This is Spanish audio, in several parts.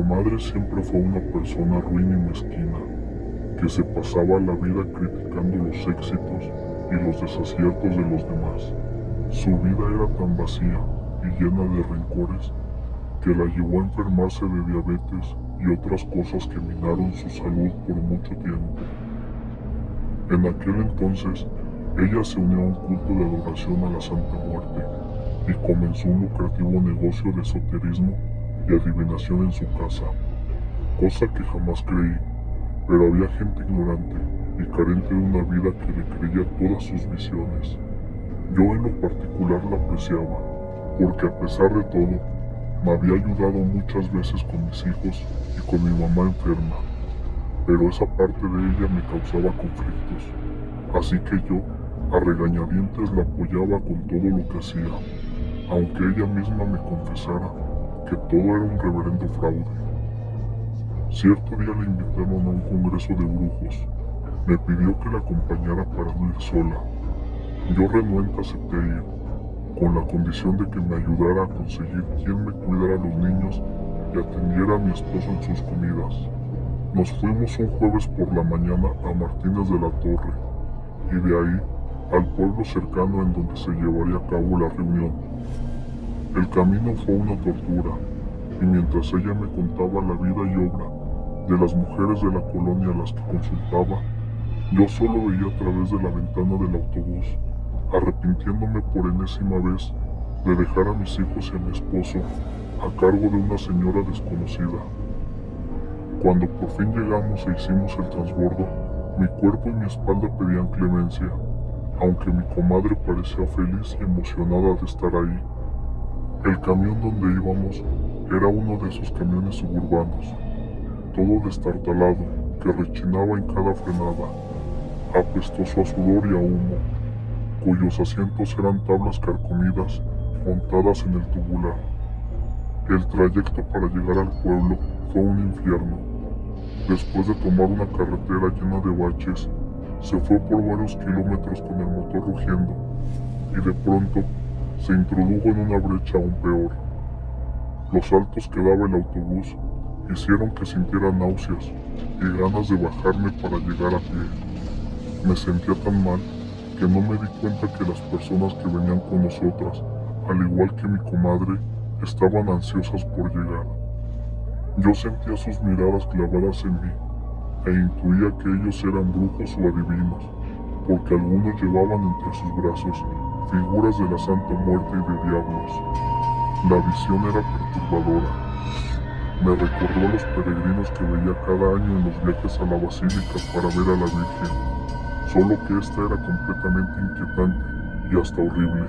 comadre siempre fue una persona ruin y mezquina, que se pasaba la vida criticando los éxitos y los desaciertos de los demás. Su vida era tan vacía y llena de rencores que la llevó a enfermarse de diabetes y otras cosas que minaron su salud por mucho tiempo. En aquel entonces, ella se unió a un culto de adoración a la Santa Muerte y comenzó un lucrativo negocio de esoterismo y adivinación en su casa, cosa que jamás creí, pero había gente ignorante y carente de una vida que le creía todas sus visiones. Yo en lo particular la apreciaba, porque a pesar de todo, me había ayudado muchas veces con mis hijos y con mi mamá enferma, pero esa parte de ella me causaba conflictos, así que yo, a regañadientes, la apoyaba con todo lo que hacía, aunque ella misma me confesara que todo era un reverendo fraude. Cierto día la invitaron a un congreso de brujos. Me pidió que la acompañara para no ir sola. Yo renuente acepté ir, con la condición de que me ayudara a conseguir quien me cuidara a los niños y atendiera a mi esposo en sus comidas. Nos fuimos un jueves por la mañana a Martínez de la Torre y de ahí al pueblo cercano en donde se llevaría a cabo la reunión. El camino fue una tortura, y mientras ella me contaba la vida y obra de las mujeres de la colonia a las que consultaba, yo solo veía a través de la ventana del autobús, arrepintiéndome por enésima vez de dejar a mis hijos y a mi esposo a cargo de una señora desconocida. Cuando por fin llegamos e hicimos el transbordo, mi cuerpo y mi espalda pedían clemencia, aunque mi comadre parecía feliz y emocionada de estar ahí. El camión donde íbamos era uno de esos camiones suburbanos, todo destartalado, que rechinaba en cada frenada, apestoso a sudor y a humo, cuyos asientos eran tablas carcomidas montadas en el tubular. El trayecto para llegar al pueblo fue un infierno. Después de tomar una carretera llena de baches, se fue por varios kilómetros con el motor rugiendo, y de pronto se introdujo en una brecha aún peor. Los saltos que daba el autobús hicieron que sintiera náuseas y ganas de bajarme para llegar a pie. Me sentía tan mal que no me di cuenta que las personas que venían con nosotras, al igual que mi comadre, estaban ansiosas por llegar. Yo sentía sus miradas clavadas en mí e intuía que ellos eran brujos o adivinos, porque algunos llevaban entre sus brazos figuras de la Santa Muerte y de diablos. La visión era perturbadora. Me recordó a los peregrinos que veía cada año en los viajes a la basílica para ver a la Virgen, solo que esta era completamente inquietante y hasta horrible.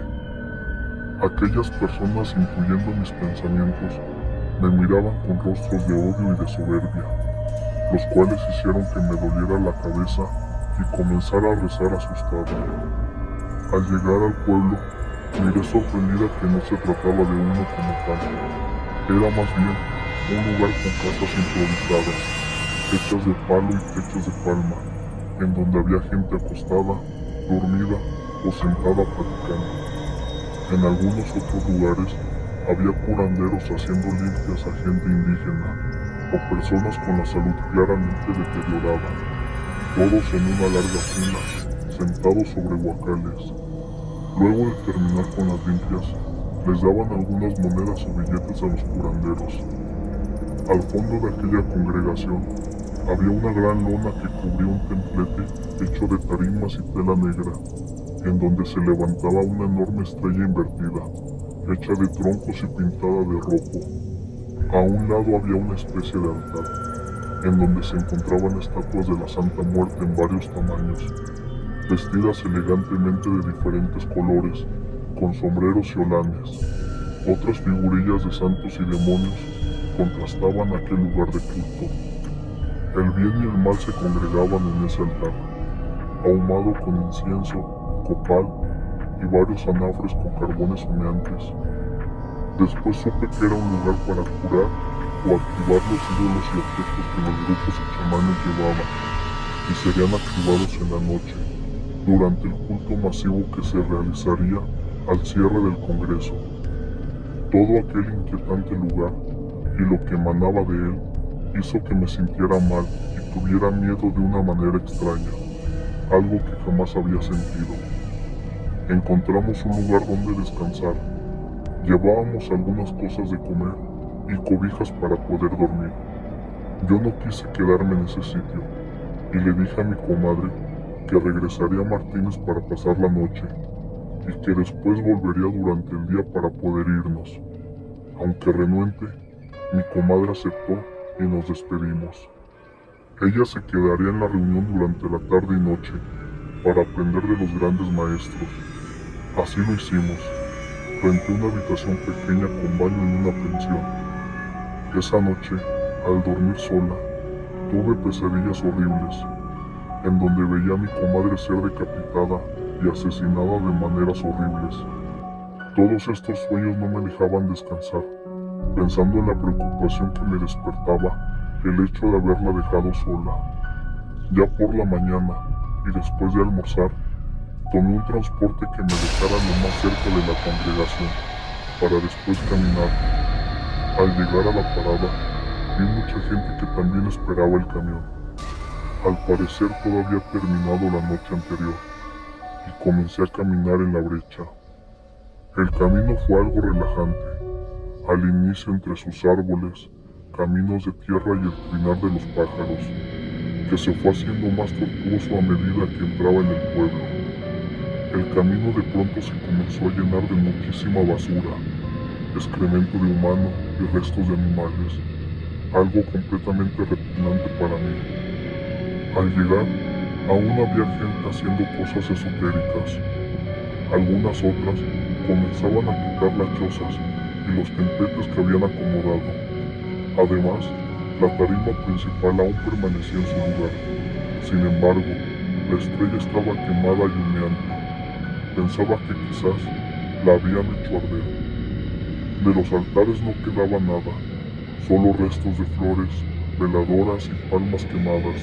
Aquellas personas, intuyendo mis pensamientos, me miraban con rostros de odio y de soberbia, los cuales hicieron que me doliera la cabeza y comenzara a rezar asustado. Al llegar al pueblo, miré sorprendida que no se trataba de uno como tal. Era más bien un lugar con casas improvisadas, hechas de palo y techos de palma, en donde había gente acostada, dormida o sentada platicando. En algunos otros lugares había curanderos haciendo limpias a gente indígena o personas con la salud claramente deteriorada, todos en una larga fila, sentados sobre guacales. Luego de terminar con las limpias, les daban algunas monedas o billetes a los curanderos. Al fondo de aquella congregación había una gran lona que cubría un templete hecho de tarimas y tela negra, en donde se levantaba una enorme estrella invertida, hecha de troncos y pintada de rojo. A un lado había una especie de altar, en donde se encontraban estatuas de la Santa Muerte en varios tamaños, vestidas elegantemente de diferentes colores, con sombreros y olanes. Otras figurillas de santos y demonios contrastaban aquel lugar de culto. El bien y el mal se congregaban en ese altar, ahumado con incienso, copal y varios anafres con carbones humeantes. Después supe que era un lugar para curar o activar los ídolos y objetos que los grupos y chamanes llevaban, y serían activados en la noche, durante el culto masivo que se realizaría al cierre del Congreso. Todo aquel inquietante lugar y lo que emanaba de él hizo que me sintiera mal y tuviera miedo de una manera extraña, algo que jamás había sentido. Encontramos un lugar donde descansar. Llevábamos algunas cosas de comer y cobijas para poder dormir. Yo no quise quedarme en ese sitio y le dije a mi comadre que regresaría a Martínez para pasar la noche y que después volvería durante el día para poder irnos. Aunque renuente, mi comadre aceptó y nos despedimos. Ella se quedaría en la reunión durante la tarde y noche para aprender de los grandes maestros. Así lo hicimos. Renté una habitación pequeña con baño en una pensión. Esa noche, al dormir sola, tuve pesadillas horribles, en donde veía a mi comadre ser decapitada y asesinada de maneras horribles. Todos estos sueños no me dejaban descansar, pensando en la preocupación que me despertaba el hecho de haberla dejado sola. Ya por la mañana, y después de almorzar, tomé un transporte que me dejara lo más cerca de la congregación, para después caminar. Al llegar a la parada, vi mucha gente que también esperaba el camión. Al parecer todo había terminado la noche anterior, y comencé a caminar en la brecha. El camino fue algo relajante. Al inicio, entre sus árboles, caminos de tierra y el trinar de los pájaros, que se fue haciendo más tortuoso a medida que entraba en el pueblo. El camino de pronto se comenzó a llenar de muchísima basura, excremento de humano y restos de animales, algo completamente repugnante para mí. Al llegar, aún había gente haciendo cosas esotéricas. Algunas otras comenzaban a quitar las chozas y los tempetes que habían acomodado. Además, la tarima principal aún permanecía en su lugar. Sin embargo, la estrella estaba quemada y humeante. Pensaba que quizás la habían hecho arder. De los altares no quedaba nada, solo restos de flores, veladoras y palmas quemadas.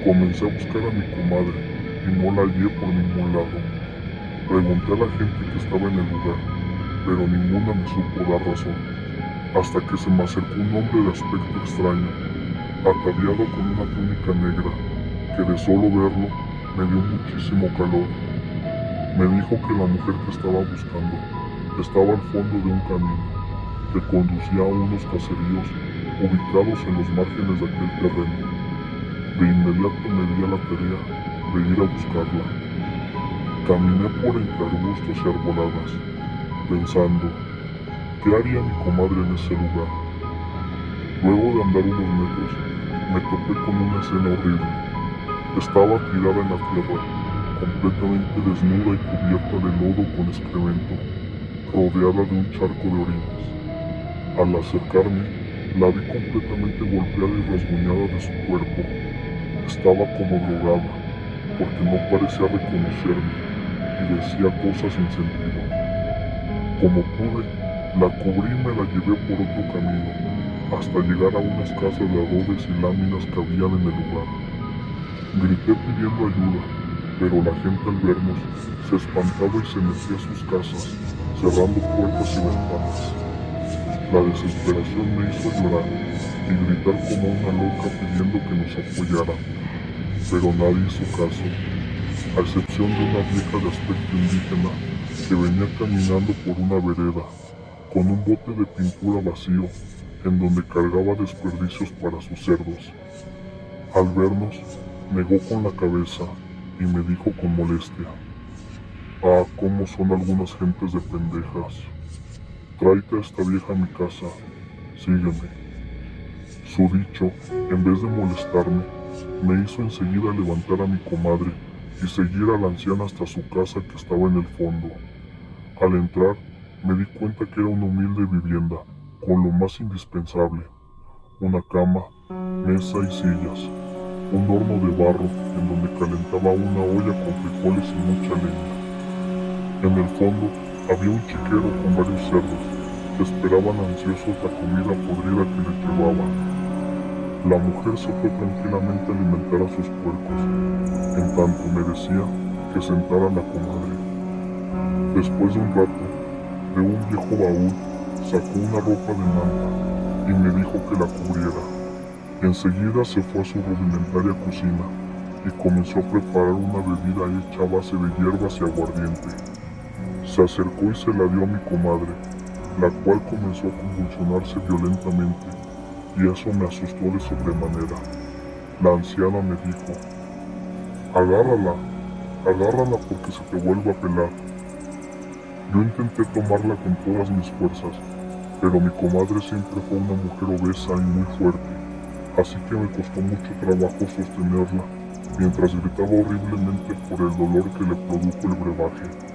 Comencé a buscar a mi comadre y no la hallé por ningún lado. Pregunté a la gente que estaba en el lugar, pero ninguna me supo dar razón, hasta que se me acercó un hombre de aspecto extraño, ataviado con una túnica negra, que de solo verlo me dio muchísimo calor. Me dijo que la mujer que estaba buscando estaba al fondo de un camino que conducía a unos caseríos ubicados en los márgenes de aquel terreno. De inmediato me di a la tarea de ir a buscarla. Caminé por entre arbustos y arboladas, pensando, ¿qué haría mi comadre en ese lugar? Luego de andar unos metros, me topé con una escena horrible. Estaba tirada en la tierra, completamente desnuda y cubierta de lodo con excremento, rodeada de un charco de orines. Al acercarme, la vi completamente golpeada y rasguñada de su cuerpo. Estaba como drogada, porque no parecía reconocerme y decía cosas sin sentido. Como pude, la cubrí y me la llevé por otro camino, hasta llegar a unas casas de adobes y láminas que habían en el lugar. Grité pidiendo ayuda, pero la gente al vernos se espantaba y se metía a sus casas, cerrando puertas y ventanas. La desesperación me hizo llorar y gritar como una loca pidiendo que nos apoyaran, pero nadie hizo caso, a excepción de una vieja de aspecto indígena que venía caminando por una vereda, con un bote de pintura vacío, en donde cargaba desperdicios para sus cerdos. Al vernos, negó con la cabeza y me dijo con molestia, «Ah, cómo son algunas gentes de pendejas. Tráete a esta vieja a mi casa, sígueme». Su dicho, en vez de molestarme, me hizo enseguida levantar a mi comadre y seguir a la anciana hasta su casa que estaba en el fondo. Al entrar, me di cuenta que era una humilde vivienda, con lo más indispensable: una cama, mesa y sillas, un horno de barro en donde calentaba una olla con frijoles y mucha leña. En el fondo había un chiquero con varios cerdos que esperaban ansiosos la comida podrida que les llevaban. La mujer se fue tranquilamente a alimentar a sus puercos, en tanto me decía que sentara a la comadre. Después de un rato, de un viejo baúl sacó una ropa de manta y me dijo que la cubriera. Enseguida se fue a su rudimentaria cocina y comenzó a preparar una bebida hecha a base de hierbas y aguardiente. Se acercó y se la dio a mi comadre, la cual comenzó a convulsionarse violentamente, y eso me asustó de sobremanera. La anciana me dijo: agárrala, agárrala porque se te vuelve a pelar. Yo intenté tomarla con todas mis fuerzas, pero mi comadre siempre fue una mujer obesa y muy fuerte, así que me costó mucho trabajo sostenerla, mientras gritaba horriblemente por el dolor que le produjo el brebaje.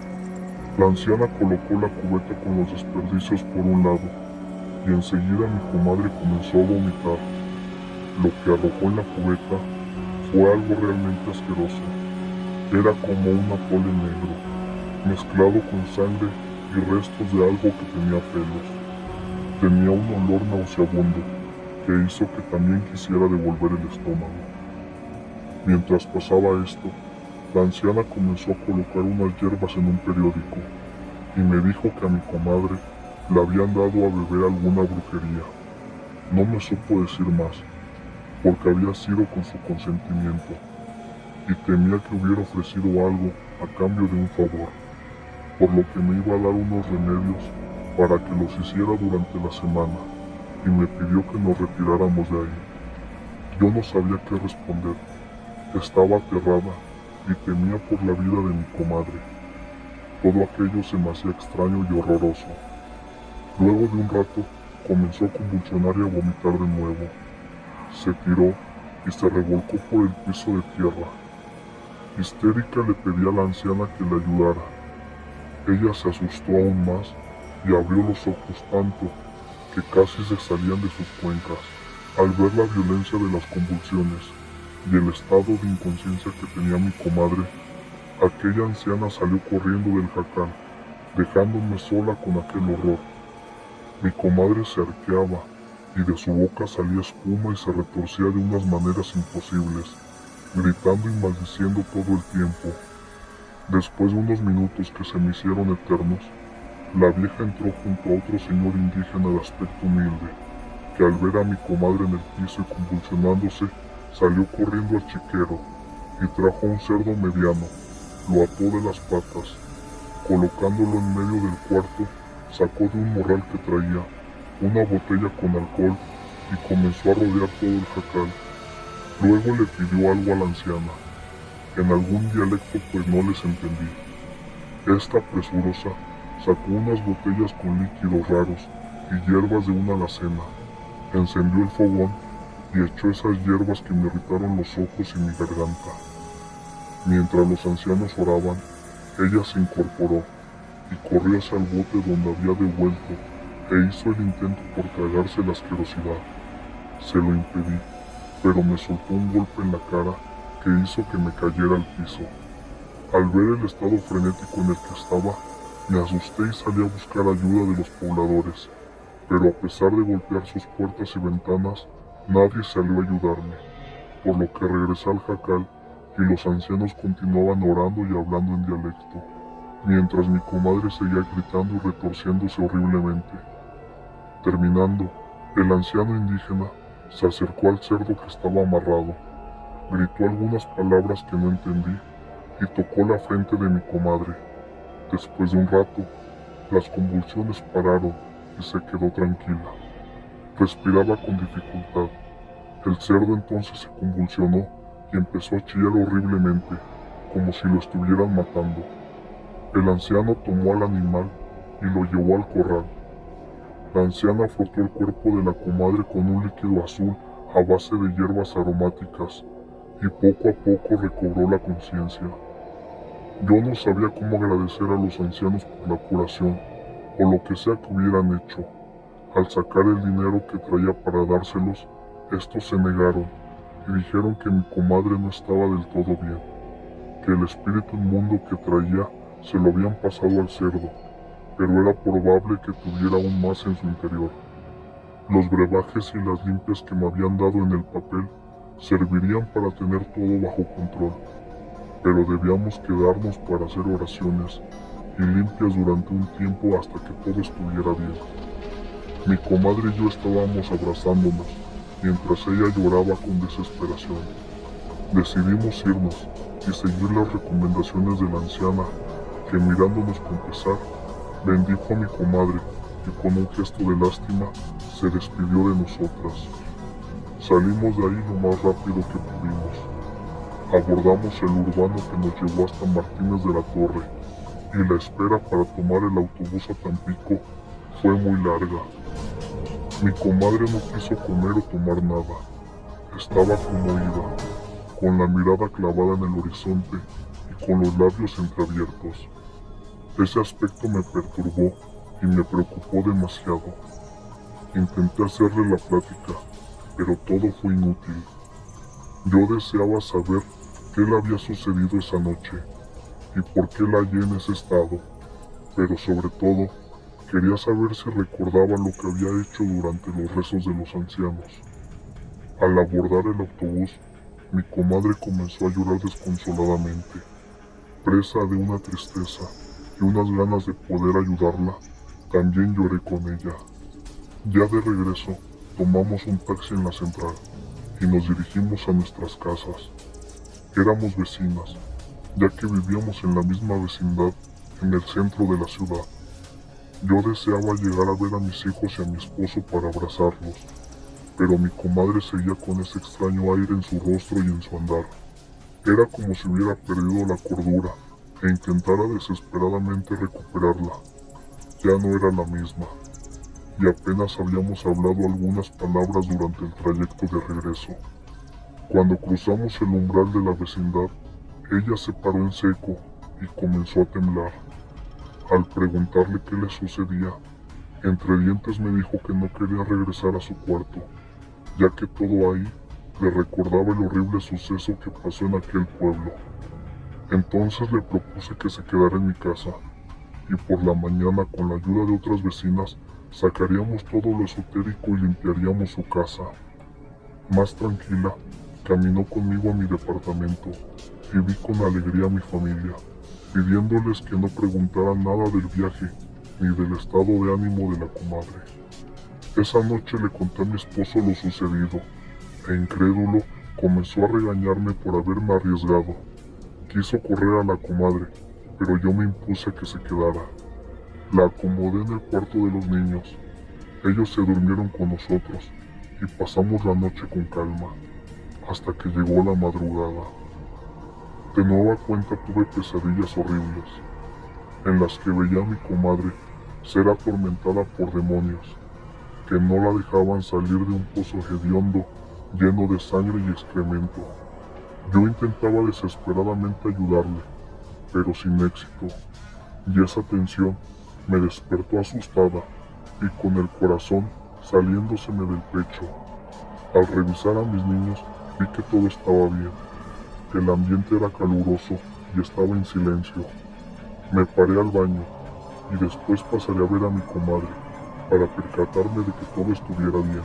La anciana colocó la cubeta con los desperdicios por un lado, y enseguida mi comadre comenzó a vomitar. Lo que arrojó en la cubeta fue algo realmente asqueroso. Era como un atole negro, mezclado con sangre y restos de algo que tenía pelos. Tenía un olor nauseabundo que hizo que también quisiera devolver el estómago. Mientras pasaba esto, la anciana comenzó a colocar unas hierbas en un periódico y me dijo que a mi comadre le habían dado a beber alguna brujería. No me supo decir más, porque había sido con su consentimiento, y temía que hubiera ofrecido algo a cambio de un favor, por lo que me iba a dar unos remedios para que los hiciera durante la semana, y me pidió que nos retiráramos de ahí. Yo no sabía qué responder. Estaba aterrada y temía por la vida de mi comadre. Todo aquello se me hacía extraño y horroroso. Luego de un rato comenzó a convulsionar y a vomitar de nuevo. Se tiró y se revolcó por el piso de tierra. Histérica le pedí a la anciana que le ayudara. Ella se asustó aún más y abrió los ojos tanto que casi se salían de sus cuencas al ver la violencia de las convulsiones y el estado de inconsciencia que tenía mi comadre. Aquella anciana salió corriendo del jacal, dejándome sola con aquel horror. Mi comadre se arqueaba y de su boca salía espuma y se retorcía de unas maneras imposibles, gritando y maldiciendo todo el tiempo. Después de unos minutos que se me hicieron eternos, la vieja entró junto a otro señor indígena de aspecto humilde, que al ver a mi comadre en el piso y convulsionándose, salió corriendo al chiquero y trajo un cerdo mediano, lo ató de las patas, colocándolo en medio del cuarto, sacó de un morral que traía una botella con alcohol y comenzó a rodear todo el jacal. Luego le pidió algo a la anciana, en algún dialecto pues no les entendí. Esta presurosa sacó unas botellas con líquidos raros y hierbas de una alacena, encendió el fogón y echó esas hierbas que me irritaron los ojos y mi garganta. Mientras los ancianos oraban, ella se incorporó y corrió hacia el bote donde había devuelto e hizo el intento por tragarse la asquerosidad. Se lo impedí, pero me soltó un golpe en la cara que hizo que me cayera al piso. Al ver el estado frenético en el que estaba, me asusté y salí a buscar ayuda de los pobladores, pero a pesar de golpear sus puertas y ventanas, nadie salió a ayudarme, por lo que regresé al jacal y los ancianos continuaban orando y hablando en dialecto, mientras mi comadre seguía gritando y retorciéndose horriblemente. Terminando, el anciano indígena se acercó al cerdo que estaba amarrado, gritó algunas palabras que no entendí y tocó la frente de mi comadre. Después de un rato, las convulsiones pararon y se quedó tranquila. Respiraba con dificultad. El cerdo entonces se convulsionó y empezó a chillar horriblemente, como si lo estuvieran matando. El anciano tomó al animal y lo llevó al corral. La anciana frotó el cuerpo de la comadre con un líquido azul a base de hierbas aromáticas y poco a poco recobró la conciencia. Yo no sabía cómo agradecer a los ancianos por la curación o lo que sea que hubieran hecho. Al sacar el dinero que traía para dárselos, estos se negaron y dijeron que mi comadre no estaba del todo bien, que el espíritu inmundo que traía se lo habían pasado al cerdo, pero era probable que tuviera aún más en su interior. Los brebajes y las limpias que me habían dado en el papel servirían para tener todo bajo control, pero debíamos quedarnos para hacer oraciones y limpias durante un tiempo hasta que todo estuviera bien. Mi comadre y yo estábamos abrazándonos, mientras ella lloraba con desesperación. Decidimos irnos y seguir las recomendaciones de la anciana, que mirándonos con pesar, bendijo a mi comadre y con un gesto de lástima se despidió de nosotras. Salimos de ahí lo más rápido que pudimos. Abordamos el urbano que nos llevó hasta Martínez de la Torre, y la espera para tomar el autobús a Tampico fue muy larga. Mi comadre no quiso comer o tomar nada. Estaba conmovida, con la mirada clavada en el horizonte y con los labios entreabiertos. Ese aspecto me perturbó y me preocupó demasiado. Intenté hacerle la plática, pero todo fue inútil. Yo deseaba saber qué le había sucedido esa noche y por qué la hallé en ese estado, pero sobre todo quería saber si recordaba lo que había hecho durante los rezos de los ancianos. Al abordar el autobús, mi comadre comenzó a llorar desconsoladamente, presa de una tristeza y unas ganas de poder ayudarla. También lloré con ella. Ya de regreso, tomamos un taxi en la central y nos dirigimos a nuestras casas. Éramos vecinas, ya que vivíamos en la misma vecindad en el centro de la ciudad. Yo deseaba llegar a ver a mis hijos y a mi esposo para abrazarlos, pero mi comadre seguía con ese extraño aire en su rostro y en su andar. Era como si hubiera perdido la cordura e intentara desesperadamente recuperarla. Ya no era la misma, y apenas habíamos hablado algunas palabras durante el trayecto de regreso. Cuando cruzamos el umbral de la vecindad, ella se paró en seco y comenzó a temblar. Al preguntarle qué le sucedía, entre dientes me dijo que no quería regresar a su cuarto, ya que todo ahí le recordaba el horrible suceso que pasó en aquel pueblo. Entonces le propuse que se quedara en mi casa, y por la mañana, con la ayuda de otras vecinas, sacaríamos todo lo esotérico y limpiaríamos su casa. Más tranquila, caminó conmigo a mi departamento y vi con alegría a mi familia, pidiéndoles que no preguntaran nada del viaje ni del estado de ánimo de la comadre. Esa noche le conté a mi esposo lo sucedido, e incrédulo comenzó a regañarme por haberme arriesgado. Quiso correr a la comadre, pero yo me impuse a que se quedara. La acomodé en el cuarto de los niños. Ellos se durmieron con nosotros y pasamos la noche con calma, hasta que llegó la madrugada. De nueva cuenta tuve pesadillas horribles, en las que veía a mi comadre ser atormentada por demonios, que no la dejaban salir de un pozo hediondo lleno de sangre y excremento. Yo intentaba desesperadamente ayudarle, pero sin éxito, y esa tensión me despertó asustada y con el corazón saliéndoseme del pecho. Al revisar a mis niños vi que todo estaba bien, que el ambiente era caluroso y estaba en silencio. Me paré al baño y después pasaré a ver a mi comadre para percatarme de que todo estuviera bien.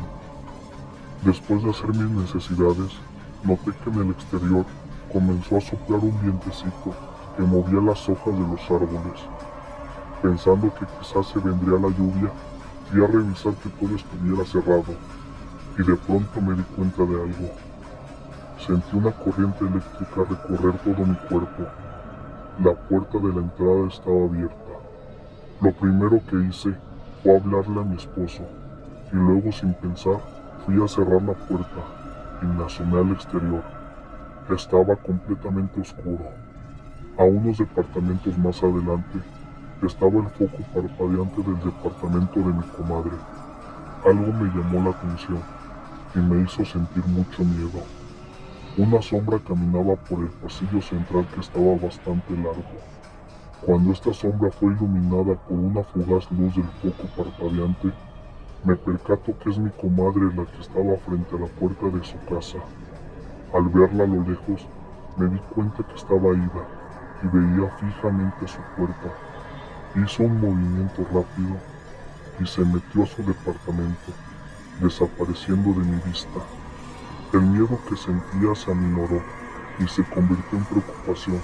Después de hacer mis necesidades, noté que en el exterior comenzó a soplar un vientecito que movía las hojas de los árboles. Pensando que quizás se vendría la lluvia, fui a revisar que todo estuviera cerrado, y de pronto me di cuenta de algo. Sentí una corriente eléctrica recorrer todo mi cuerpo. La puerta de la entrada estaba abierta. Lo primero que hice fue hablarle a mi esposo, y luego sin pensar fui a cerrar la puerta y me asomé al exterior. Estaba completamente oscuro. A unos departamentos más adelante estaba el foco parpadeante del departamento de mi comadre. Algo me llamó la atención y me hizo sentir mucho miedo. Una sombra caminaba por el pasillo central que estaba bastante largo. Cuando esta sombra fue iluminada por una fugaz luz del foco parpadeante, me percato que es mi comadre la que estaba frente a la puerta de su casa. Al verla a lo lejos, me di cuenta que estaba ida y veía fijamente a su puerta. Hizo un movimiento rápido y se metió a su departamento, desapareciendo de mi vista. El miedo que sentía se aminoró y se convirtió en preocupación,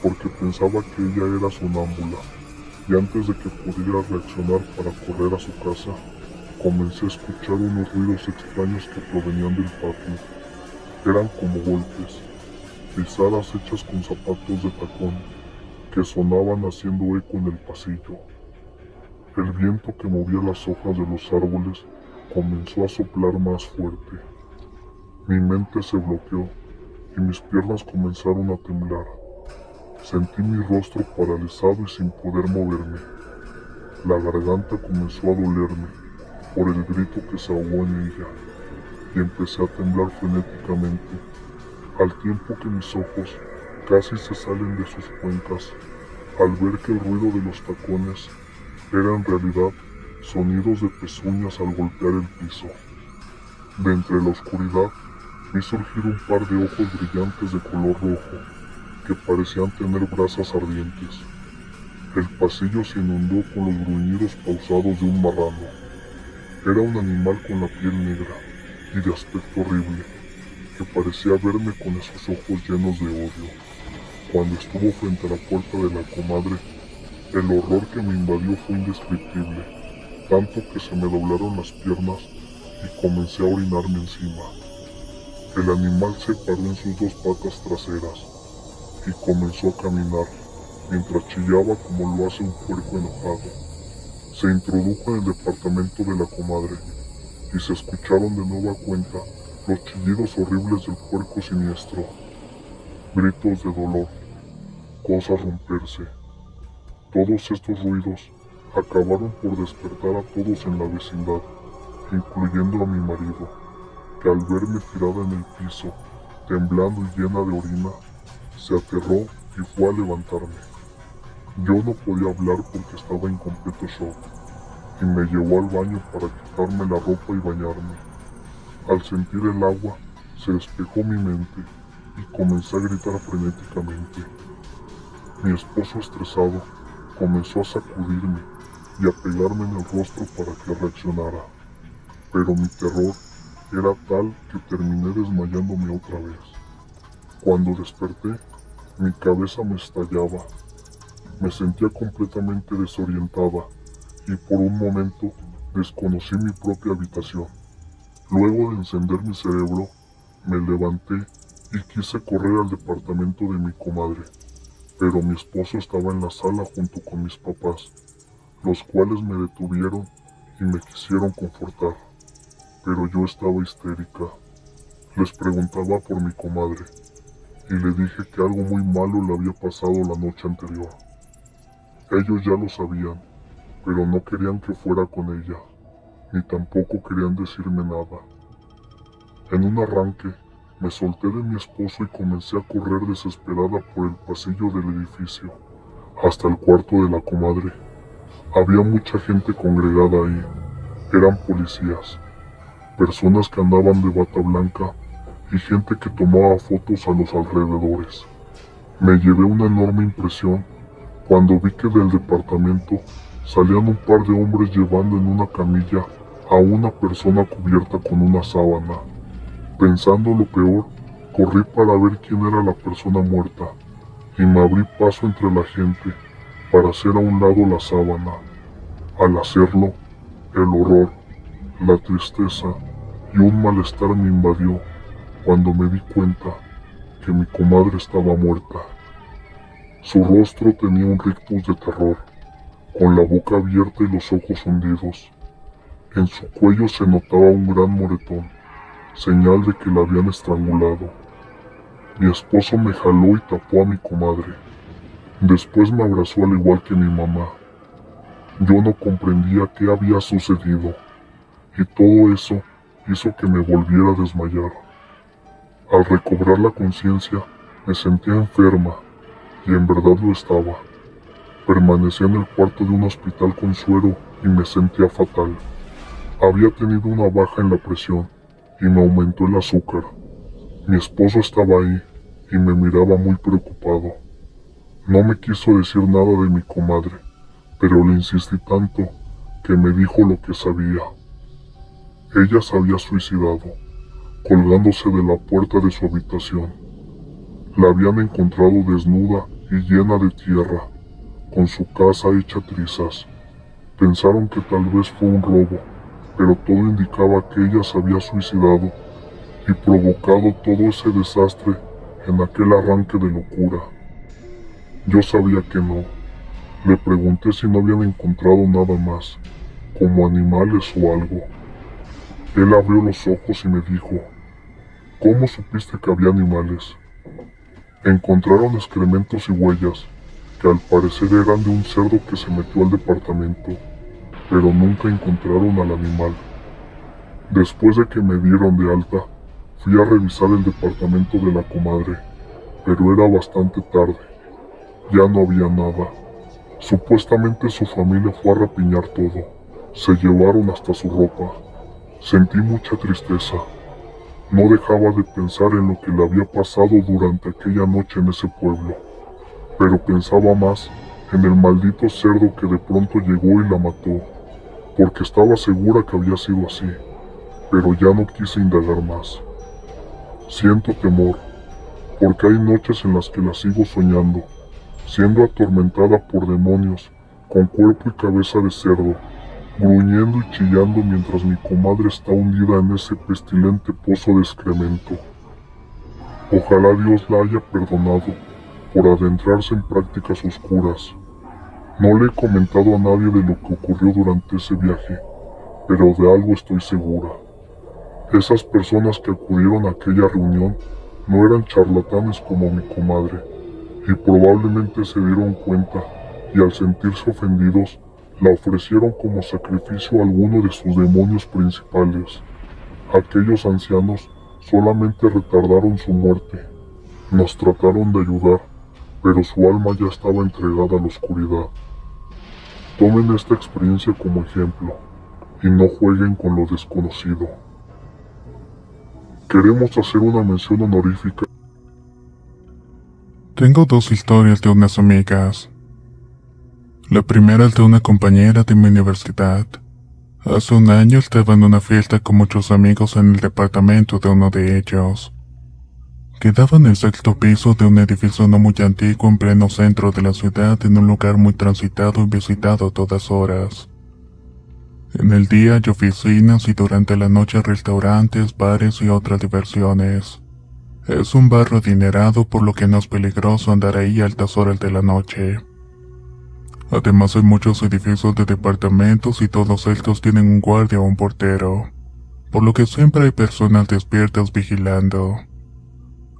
porque pensaba que ella era sonámbula, y antes de que pudiera reaccionar para correr a su casa, comencé a escuchar unos ruidos extraños que provenían del patio. Eran como golpes, pisadas hechas con zapatos de tacón, que sonaban haciendo eco en el pasillo. El viento que movía las hojas de los árboles comenzó a soplar más fuerte. Mi mente se bloqueó y mis piernas comenzaron a temblar. Sentí mi rostro paralizado y sin poder moverme. La garganta comenzó a dolerme por el grito que se ahogó en ella y empecé a temblar frenéticamente, al tiempo que mis ojos casi se salen de sus cuencas al ver que el ruido de los tacones era en realidad sonidos de pezuñas al golpear el piso. De entre la oscuridad vi surgir un par de ojos brillantes de color rojo que parecían tener brasas ardientes. El pasillo se inundó con los gruñidos pausados de un marrano. Era un animal con la piel negra y de aspecto horrible, que parecía verme con esos ojos llenos de odio. Cuando estuvo frente a la puerta de la comadre, el horror que me invadió fue indescriptible, tanto que se me doblaron las piernas y comencé a orinarme encima. El animal se paró en sus dos patas traseras y comenzó a caminar, mientras chillaba como lo hace un puerco enojado. Se introdujo en el departamento de la comadre y se escucharon de nueva cuenta los chillidos horribles del puerco siniestro, gritos de dolor, cosas romperse. Todos estos ruidos acabaron por despertar a todos en la vecindad, incluyendo a mi marido, que al verme tirada en el piso, temblando y llena de orina, se aterró y fue a levantarme. Yo no podía hablar porque estaba en completo shock, y me llevó al baño para quitarme la ropa y bañarme. Al sentir el agua, se despejó mi mente y comencé a gritar frenéticamente. Mi esposo, estresado, comenzó a sacudirme y a pegarme en el rostro para que reaccionara, pero mi terror era tal que terminé desmayándome otra vez. Cuando desperté, mi cabeza me estallaba, me sentía completamente desorientada y por un momento desconocí mi propia habitación. Luego de encender mi cerebro, me levanté y quise correr al departamento de mi comadre, pero mi esposo estaba en la sala junto con mis papás, los cuales me detuvieron y me quisieron confortar, pero yo estaba histérica. Les preguntaba por mi comadre y le dije que algo muy malo le había pasado la noche anterior. Ellos ya lo sabían, pero no querían que fuera con ella, ni tampoco querían decirme nada. En un arranque, me solté de mi esposo y comencé a correr desesperada por el pasillo del edificio, hasta el cuarto de la comadre. Había mucha gente congregada ahí. Eran policías, personas que andaban de bata blanca y gente que tomaba fotos a los alrededores. Me llevé una enorme impresión cuando vi que del departamento salían un par de hombres llevando en una camilla a una persona cubierta con una sábana. Pensando lo peor, corrí para ver quién era la persona muerta y me abrí paso entre la gente para hacer a un lado la sábana. Al hacerlo, el horror, la tristeza y un malestar me invadió cuando me di cuenta que mi comadre estaba muerta. Su rostro tenía un rictus de terror, con la boca abierta y los ojos hundidos. En su cuello se notaba un gran moretón, señal de que la habían estrangulado. Mi esposo me jaló y tapó a mi comadre. Después me abrazó al igual que mi mamá. Yo no comprendía qué había sucedido, y todo eso hizo que me volviera a desmayar. Al recobrar la conciencia, me sentía enferma, y en verdad lo estaba. Permanecí en el cuarto de un hospital con suero y me sentía fatal. Había tenido una baja en la presión y me aumentó el azúcar. Mi esposo estaba ahí y me miraba muy preocupado. No me quiso decir nada de mi comadre, pero le insistí tanto que me dijo lo que sabía. Ella se había suicidado, colgándose de la puerta de su habitación. La habían encontrado desnuda y llena de tierra, con su casa hecha trizas. Pensaron que tal vez fue un robo, pero todo indicaba que ella se había suicidado y provocado todo ese desastre en aquel arranque de locura. Yo sabía que no. Le pregunté si no habían encontrado nada más, como animales o algo. Él abrió los ojos y me dijo, ¿cómo supiste que había animales? Encontraron excrementos y huellas, que al parecer eran de un cerdo que se metió al departamento, pero nunca encontraron al animal. Después de que me dieron de alta, fui a revisar el departamento de la comadre, pero era bastante tarde. Ya no había nada. Supuestamente su familia fue a rapiñar todo. Se llevaron hasta su ropa. Sentí mucha tristeza. No dejaba de pensar en lo que le había pasado durante aquella noche en ese pueblo, pero pensaba más en el maldito cerdo que de pronto llegó y la mató, porque estaba segura que había sido así, pero ya no quise indagar más. Siento temor, porque hay noches en las que la sigo soñando, siendo atormentada por demonios, con cuerpo y cabeza de cerdo, gruñendo y chillando mientras mi comadre está hundida en ese pestilente pozo de excremento. Ojalá Dios la haya perdonado por adentrarse en prácticas oscuras. No le he comentado a nadie de lo que ocurrió durante ese viaje, pero de algo estoy segura. Esas personas que acudieron a aquella reunión no eran charlatanes como mi comadre, y probablemente se dieron cuenta y al sentirse ofendidos, la ofrecieron como sacrificio a alguno de sus demonios principales. Aquellos ancianos solamente retardaron su muerte. Nos trataron de ayudar, pero su alma ya estaba entregada a la oscuridad. Tomen esta experiencia como ejemplo y no jueguen con lo desconocido. Queremos hacer una mención honorífica. Tengo dos historias de unas amigas. La primera es de una compañera de mi universidad. Hace un año estaba en una fiesta con muchos amigos en el departamento de uno de ellos. Quedaba en el sexto piso de un edificio no muy antiguo en pleno centro de la ciudad, en un lugar muy transitado y visitado a todas horas. En el día hay oficinas y durante la noche restaurantes, bares y otras diversiones. Es un barrio adinerado, por lo que no es peligroso andar ahí a altas horas de la noche. Además hay muchos edificios de departamentos y todos estos tienen un guardia o un portero, por lo que siempre hay personas despiertas vigilando.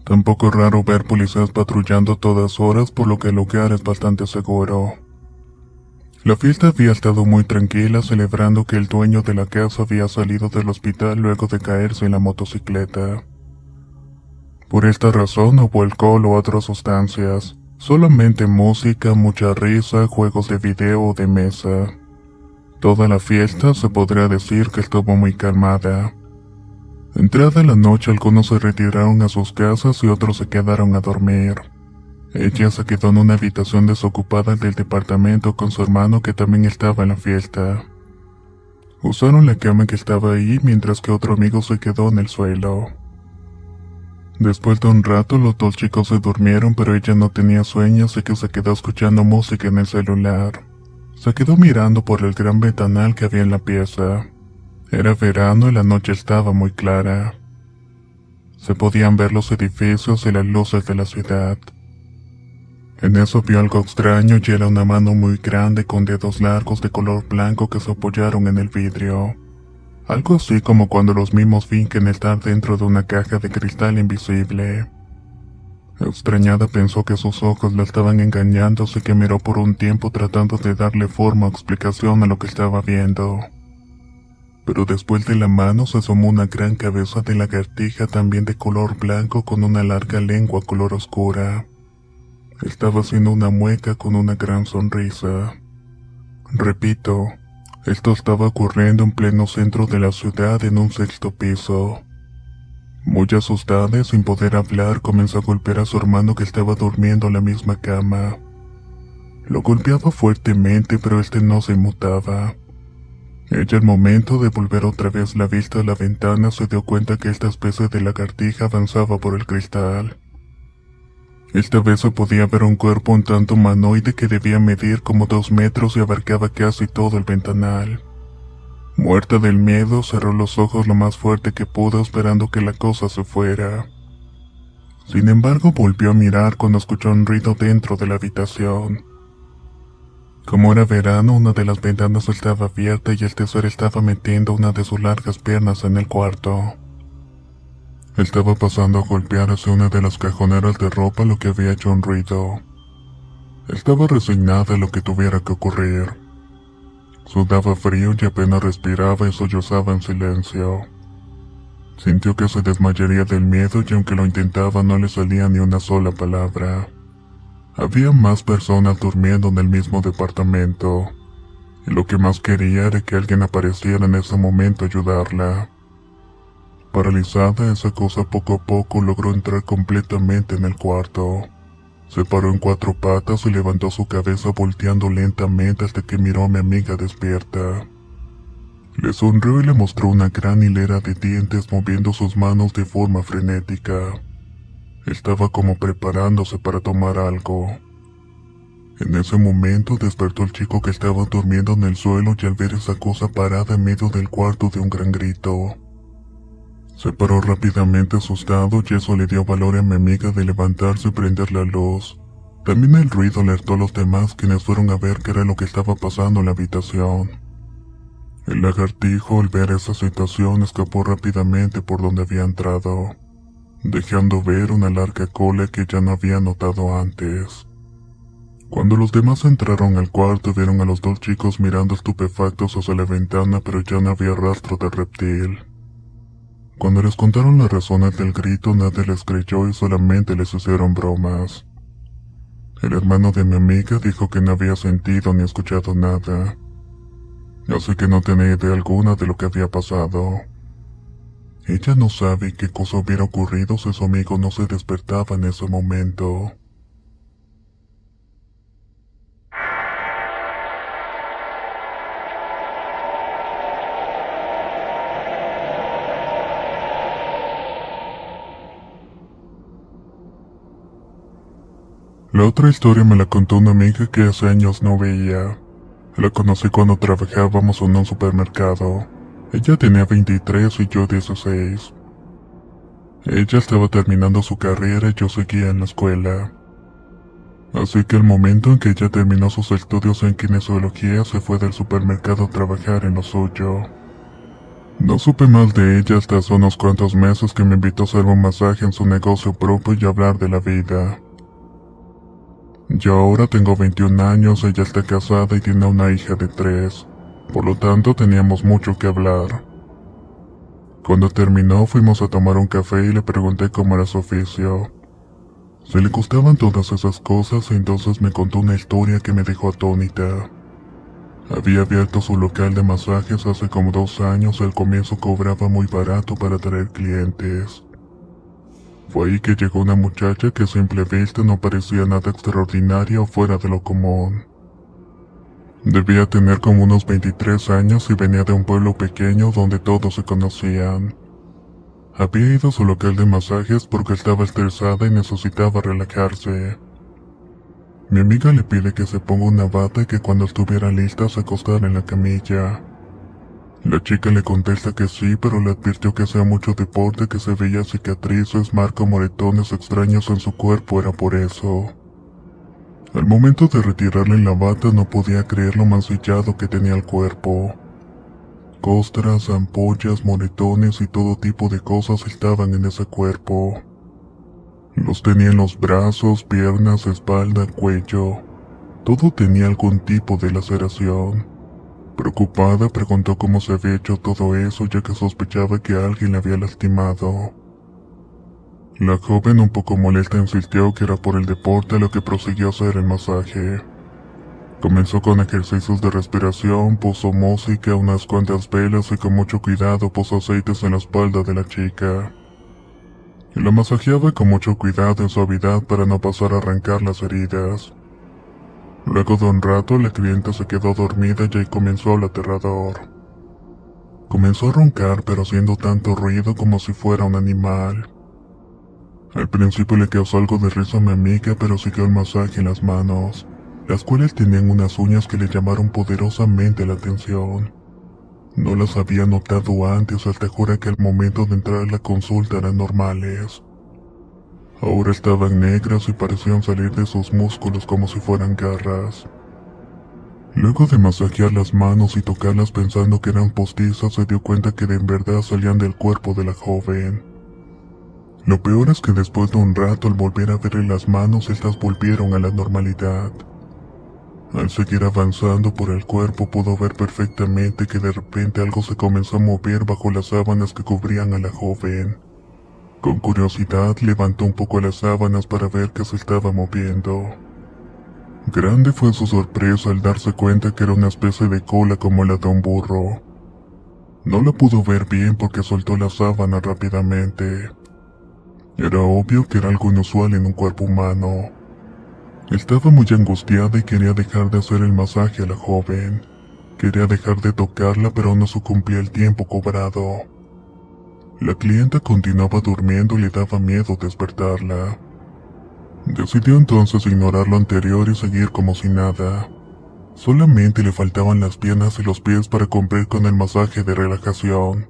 Tampoco es raro ver policías patrullando a todas horas, por lo que el lugar es bastante seguro. La fiesta había estado muy tranquila, celebrando que el dueño de la casa había salido del hospital luego de caerse en la motocicleta. Por esta razón no hubo alcohol o otras sustancias, solamente música, mucha risa, juegos de video o de mesa. Toda la fiesta se podría decir que estuvo muy calmada. Entrada la noche, algunos se retiraron a sus casas y otros se quedaron a dormir. Ella se quedó en una habitación desocupada del departamento con su hermano, que también estaba en la fiesta. Usaron la cama que estaba ahí, mientras que otro amigo se quedó en el suelo. Después de un rato los dos chicos se durmieron, pero ella no tenía sueño, así que se quedó escuchando música en el celular. Se quedó mirando por el gran ventanal que había en la pieza. Era verano y la noche estaba muy clara. Se podían ver los edificios y las luces de la ciudad. En eso vio algo extraño, y era una mano muy grande con dedos largos de color blanco que se apoyaron en el vidrio. Algo así como cuando los mimos fingen estar dentro de una caja de cristal invisible. Extrañada pensó que sus ojos la estaban engañando, así que miró por un tiempo tratando de darle forma o explicación a lo que estaba viendo. Pero después de la mano se asomó una gran cabeza de lagartija, también de color blanco, con una larga lengua color oscura. Estaba haciendo una mueca con una gran sonrisa. Repito, esto estaba ocurriendo en pleno centro de la ciudad, en un sexto piso. Muy asustada y sin poder hablar, comenzó a golpear a su hermano, que estaba durmiendo en la misma cama. Lo golpeaba fuertemente, pero este no se inmutaba. Ella, al momento de volver otra vez la vista a la ventana, se dio cuenta que esta especie de lagartija avanzaba por el cristal. Esta vez se podía ver un cuerpo un tanto humanoide que debía medir como 2 metros y abarcaba casi todo el ventanal. Muerta del miedo, cerró los ojos lo más fuerte que pudo esperando que la cosa se fuera. Sin embargo, volvió a mirar cuando escuchó un ruido dentro de la habitación. Como era verano, una de las ventanas estaba abierta y el tercer estaba metiendo una de sus largas piernas en el cuarto. Estaba pasando a golpear hacia una de las cajoneras de ropa, lo que había hecho un ruido. Estaba resignada a lo que tuviera que ocurrir. Sudaba frío y apenas respiraba y sollozaba en silencio. Sintió que se desmayaría del miedo y aunque lo intentaba no le salía ni una sola palabra. Había más personas durmiendo en el mismo departamento, y lo que más quería era que alguien apareciera en ese momento a ayudarla. Paralizada, esa cosa poco a poco logró entrar completamente en el cuarto. Se paró en 4 patas y levantó su cabeza volteando lentamente hasta que miró a mi amiga despierta. Le sonrió y le mostró una gran hilera de dientes moviendo sus manos de forma frenética. Estaba como preparándose para tomar algo. En ese momento despertó el chico que estaba durmiendo en el suelo y al ver esa cosa parada en medio del cuarto de un gran grito. Se paró rápidamente asustado y eso le dio valor a mi amiga de levantarse y prender la luz. También el ruido alertó a los demás quienes fueron a ver qué era lo que estaba pasando en la habitación. El lagartijo al ver esa situación escapó rápidamente por donde había entrado, dejando ver una larga cola que ya no había notado antes. Cuando los demás entraron al cuarto vieron a los 2 chicos mirando estupefactos hacia la ventana pero ya no había rastro del reptil. Cuando les contaron las razones del grito nadie les creyó y solamente les hicieron bromas. El hermano de mi amiga dijo que no había sentido ni escuchado nada, así que no tenía idea alguna de lo que había pasado. Ella no sabe qué cosa hubiera ocurrido si su amigo no se despertaba en ese momento. La otra historia me la contó una amiga que hace años no veía. La conocí cuando trabajábamos en un supermercado. Ella tenía 23 y yo 16. Ella estaba terminando su carrera y yo seguía en la escuela. Así que el momento en que ella terminó sus estudios en kinesiología se fue del supermercado a trabajar en lo suyo. No supe más de ella hasta hace unos cuantos meses que me invitó a hacer un masaje en su negocio propio y hablar de la vida. Yo ahora tengo 21 años, ella está casada y tiene una hija de 3, por lo tanto teníamos mucho que hablar. Cuando terminó fuimos a tomar un café y le pregunté cómo era su oficio. Se le gustaban todas esas cosas y entonces me contó una historia que me dejó atónita. Había abierto su local de masajes hace como 2 años y al comienzo cobraba muy barato para atraer clientes. Fue ahí que llegó una muchacha que a simple vista no parecía nada extraordinaria o fuera de lo común. Debía tener como unos 23 años y venía de un pueblo pequeño donde todos se conocían. Había ido a su local de masajes porque estaba estresada y necesitaba relajarse. Mi amiga le pide que se ponga una bata y que cuando estuviera lista se acostara en la camilla. La chica le contesta que sí, pero le advirtió que hacía mucho deporte, que se veía cicatrices, marcas, moretones extraños en su cuerpo, era por eso. Al momento de retirarle la bata no podía creer lo mancillado que tenía el cuerpo. Costras, ampollas, moretones y todo tipo de cosas estaban en ese cuerpo. Los tenía en los brazos, piernas, espalda, cuello. Todo tenía algún tipo de laceración. Preocupada, preguntó cómo se había hecho todo eso, ya que sospechaba que alguien la había lastimado. La joven, un poco molesta, insistió que era por el deporte, lo que prosiguió a hacer el masaje. Comenzó con ejercicios de respiración, puso música, unas cuantas velas y con mucho cuidado puso aceites en la espalda de la chica. Y la masajeaba con mucho cuidado y suavidad para no pasar a arrancar las heridas. Luego de un rato la clienta se quedó dormida y ahí comenzó lo aterrador. Comenzó a roncar pero haciendo tanto ruido como si fuera un animal. Al principio le causó algo de risa a mi amiga pero siguió el masaje en las manos, las cuales tenían unas uñas que le llamaron poderosamente la atención. No las había notado antes, hasta jura que al momento de entrar a la consulta eran normales. Ahora estaban negras y parecían salir de sus músculos como si fueran garras. Luego de masajear las manos y tocarlas pensando que eran postizas, se dio cuenta que en verdad salían del cuerpo de la joven. Lo peor es que después de un rato, al volver a verle las manos, estas volvieron a la normalidad. Al seguir avanzando por el cuerpo, pudo ver perfectamente que de repente algo se comenzó a mover bajo las sábanas que cubrían a la joven. Con curiosidad, levantó un poco las sábanas para ver qué se estaba moviendo. Grande fue su sorpresa al darse cuenta que era una especie de cola como la de un burro. No la pudo ver bien porque soltó la sábana rápidamente. Era obvio que era algo inusual en un cuerpo humano. Estaba muy angustiada y quería dejar de hacer el masaje a la joven. Quería dejar de tocarla, pero aún no se cumplía el tiempo cobrado. La clienta continuaba durmiendo y le daba miedo despertarla. Decidió entonces ignorar lo anterior y seguir como si nada. Solamente le faltaban las piernas y los pies para cumplir con el masaje de relajación.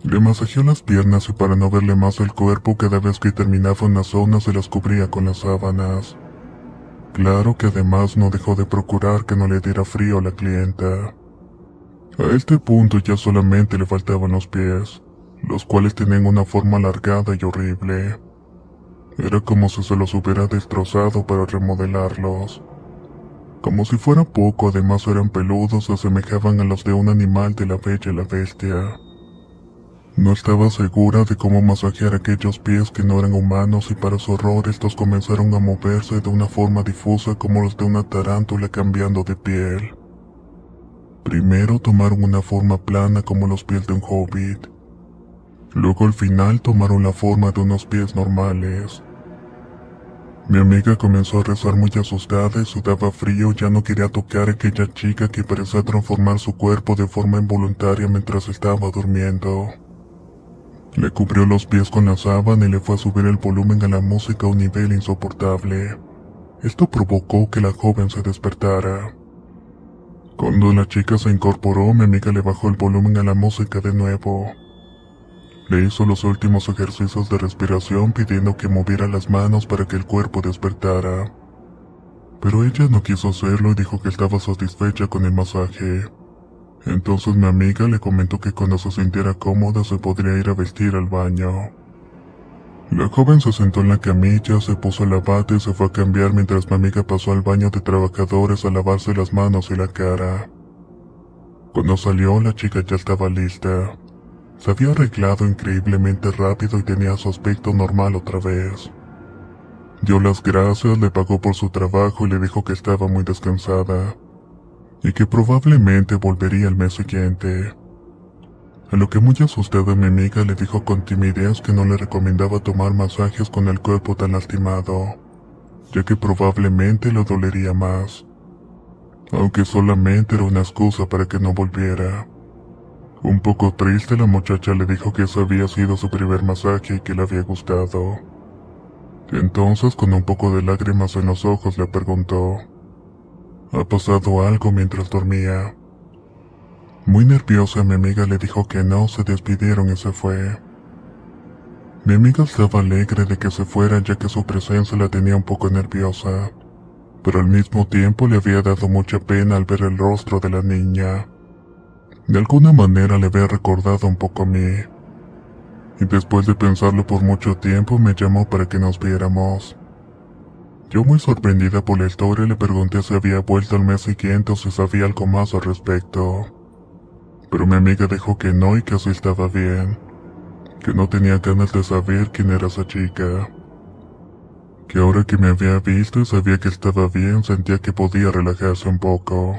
Le masajeó las piernas y para no verle más el cuerpo, cada vez que terminaba una zona se las cubría con las sábanas. Claro que además no dejó de procurar que no le diera frío a la clienta. A este punto ya solamente le faltaban los pies, los cuales tenían una forma alargada y horrible. Era como si se los hubiera destrozado para remodelarlos. Como si fuera poco, además eran peludos, se asemejaban a los de un animal de La Bella y la Bestia. No estaba segura de cómo masajear aquellos pies que no eran humanos y para su horror estos comenzaron a moverse de una forma difusa como los de una tarántula cambiando de piel. Primero tomaron una forma plana como los pies de un hobbit. Luego al final tomaron la forma de unos pies normales. Mi amiga comenzó a rezar muy asustada y sudaba frío, ya no quería tocar a aquella chica que parecía transformar su cuerpo de forma involuntaria mientras estaba durmiendo. Le cubrió los pies con la sábana y le fue a subir el volumen a la música a un nivel insoportable. Esto provocó que la joven se despertara. Cuando la chica se incorporó, mi amiga le bajó el volumen a la música de nuevo. Le hizo los últimos ejercicios de respiración pidiendo que moviera las manos para que el cuerpo despertara. Pero ella no quiso hacerlo y dijo que estaba satisfecha con el masaje. Entonces mi amiga le comentó que cuando se sintiera cómoda se podría ir a vestir al baño. La joven se sentó en la camilla, se puso la bata y se fue a cambiar mientras mi amiga pasó al baño de trabajadores a lavarse las manos y la cara. Cuando salió, la chica ya estaba lista. Se había arreglado increíblemente rápido y tenía su aspecto normal otra vez. Dio las gracias, le pagó por su trabajo y le dijo que estaba muy descansada, y que probablemente volvería el mes siguiente. A lo que muy asustada mi amiga le dijo con timidez que no le recomendaba tomar masajes con el cuerpo tan lastimado, ya que probablemente le dolería más, aunque solamente era una excusa para que no volviera. Un poco triste, la muchacha le dijo que ese había sido su primer masaje y que le había gustado. Entonces, con un poco de lágrimas en los ojos, le preguntó: ¿ha pasado algo mientras dormía? Muy nerviosa, mi amiga le dijo que no, se despidieron y se fue. Mi amiga estaba alegre de que se fuera ya que su presencia la tenía un poco nerviosa, pero al mismo tiempo le había dado mucha pena al ver el rostro de la niña. De alguna manera le había recordado un poco a mí. Y después de pensarlo por mucho tiempo me llamó para que nos viéramos. Yo muy sorprendida por la historia le pregunté si había vuelto al mes siguiente o si sabía algo más al respecto. Pero mi amiga dijo que no y que así estaba bien. Que no tenía ganas de saber quién era esa chica. Que ahora que me había visto y sabía que estaba bien, sentía que podía relajarse un poco.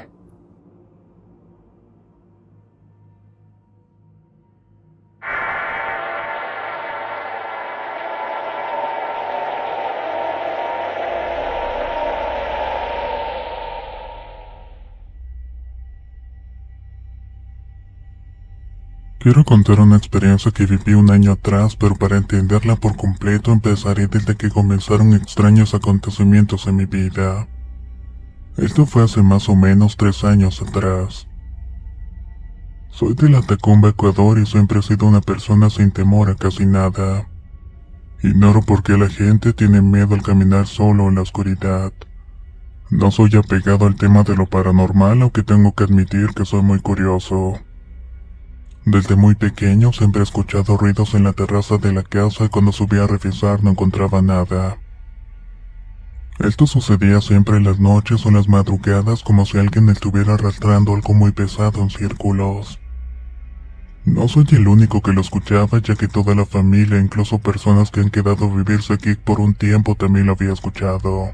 Quiero contar una experiencia que viví un año atrás, pero para entenderla por completo empezaré desde que comenzaron extraños acontecimientos en mi vida. Esto fue hace más o menos 3 años atrás. Soy de la Tacumba, Ecuador, y siempre he sido una persona sin temor a casi nada. Ignoro por qué la gente tiene miedo al caminar solo en la oscuridad. No soy apegado al tema de lo paranormal, aunque tengo que admitir que soy muy curioso. Desde muy pequeño siempre he escuchado ruidos en la terraza de la casa y cuando subía a revisar no encontraba nada. Esto sucedía siempre en las noches o en las madrugadas, como si alguien estuviera arrastrando algo muy pesado en círculos. No soy el único que lo escuchaba, ya que toda la familia, incluso personas que han quedado a vivirse aquí por un tiempo, también lo había escuchado.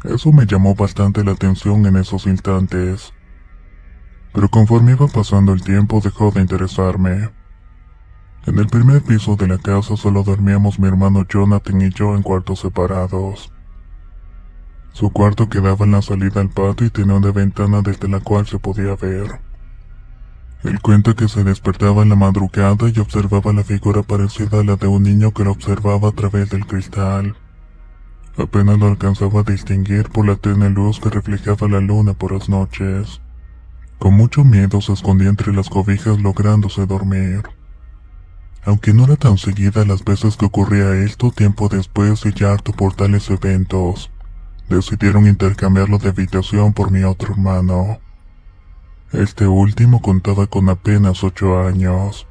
Eso me llamó bastante la atención en esos instantes. Pero conforme iba pasando el tiempo dejó de interesarme. En el primer piso de la casa solo dormíamos mi hermano Jonathan y yo en cuartos separados. Su cuarto quedaba en la salida al patio y tenía una ventana desde la cual se podía ver. Él cuenta que se despertaba en la madrugada y observaba la figura parecida a la de un niño que lo observaba a través del cristal. Apenas lo alcanzaba a distinguir por la tenue luz que reflejaba la luna por las noches. Con mucho miedo se escondía entre las cobijas lográndose dormir. Aunque no era tan seguida las veces que ocurría esto, tiempo después y ya harto por tales eventos, decidieron intercambiarlo de habitación por mi otro hermano. Este último contaba con apenas 8 años.